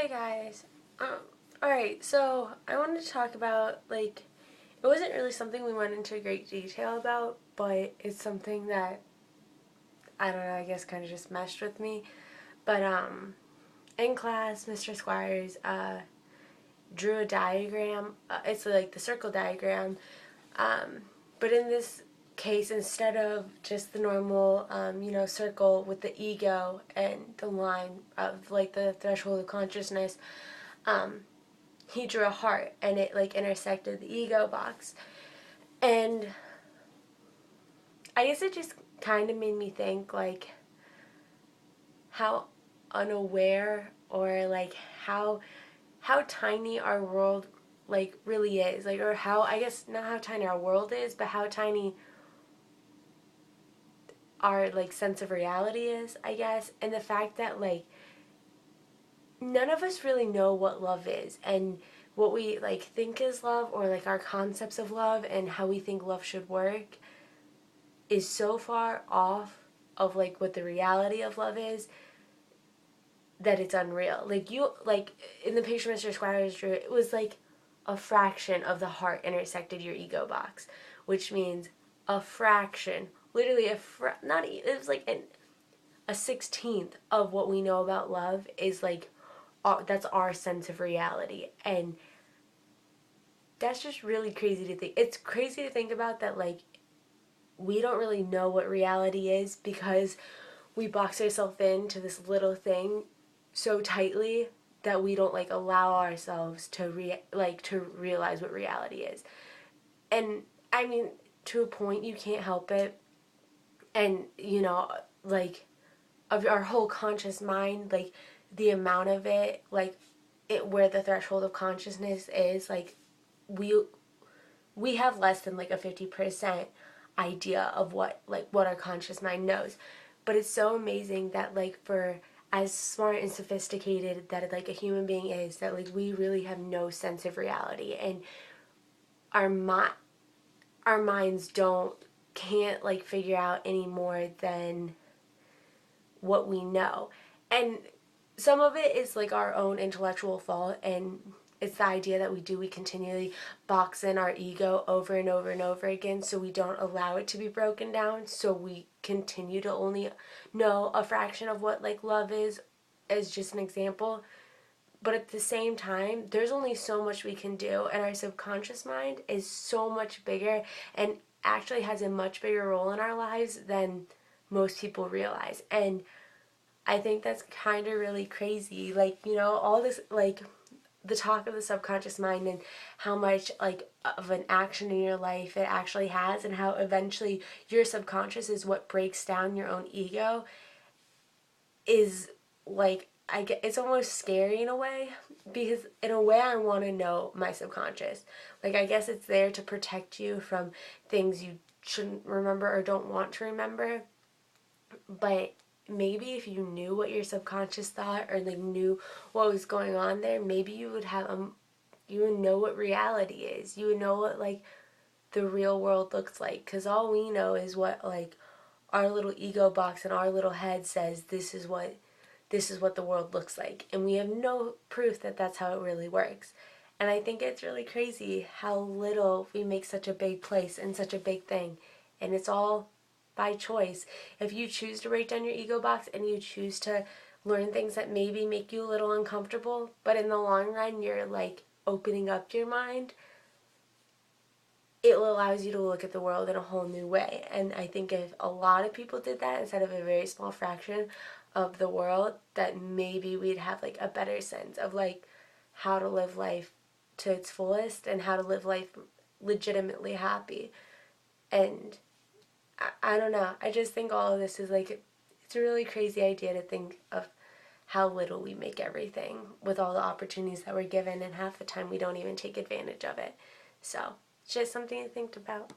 Hey guys. Alright, so I wanted to talk about, it wasn't really something we went into great detail about, but it's something that, I don't know, I guess kind of just meshed with me. But, in class, Mr. Squires, drew a diagram. It's like the circle diagram. Um, but in this case, instead of just the normal, circle with the ego and the line of, like, the threshold of consciousness, um, he drew a heart and it like intersected the ego box. And I guess it just kind of made me think like how unaware or like how tiny our world like really is, like, or how, I guess not how tiny our world is, but how tiny our like sense of reality is, I guess. And the fact that like none of us really know what love is and what we like think is love, or like our concepts of love and how we think love should work is so far off of like what the reality of love is that it's unreal. Like, you like in the picture Mr. Squires drew, it was like a fraction of the heart intersected your ego box, which means a fraction, literally not it was like a 16th of what we know about love is like that's our sense of reality. And that's just really crazy to think. It's crazy to think about that, like, we don't really know what reality is because we box ourselves into this little thing so tightly that we don't like allow ourselves to to realize what reality is. And I mean, to a point you can't help it. And like, of our whole conscious mind, like the amount of it, like it where the threshold of consciousness is, like we we have less than like a 50% idea of what our conscious mind knows. But it's so amazing that, like, for as smart and sophisticated that like a human being is, that like we really have no sense of reality. And our our minds can't like figure out any more than what we know. And some of it is like our own intellectual fault, and it's the idea that we continually box in our ego over and over and over again, so we don't allow it to be broken down, so we continue to only know a fraction of what like love is, as just an example. But at the same time, there's only so much we can do, and our subconscious mind is so much bigger and actually has a much bigger role in our lives than most people realize. And I think that's kind of really crazy. Like, all this, like, the talk of the subconscious mind and how much, like, of an action in your life it actually has, and how eventually your subconscious is what breaks down your own ego, is, like, it's almost scary in a way, because in a way I want to know my subconscious. Like, I guess it's there to protect you from things you shouldn't remember or don't want to remember. But maybe if you knew what your subconscious thought, or like knew what was going on there, maybe you would have you would know what reality is. You would know what like the real world looks like, because all we know is what like our little ego box and our little head says this is what the world looks like, and we have no proof that that's how it really works. And I think it's really crazy how little we make such a big place and such a big thing, and it's all by choice. If you choose to break down your ego box and you choose to learn things that maybe make you a little uncomfortable, but in the long run you're like opening up your mind, it allows you to look at the world in a whole new way. And I think if a lot of people did that instead of a very small fraction of the world, that maybe we'd have like a better sense of like how to live life to its fullest and how to live life legitimately happy. And I don't know. I just think all of this is like, it's a really crazy idea to think of how little we make everything with all the opportunities that we're given, and half the time we don't even take advantage of it. So, it's just something to think about.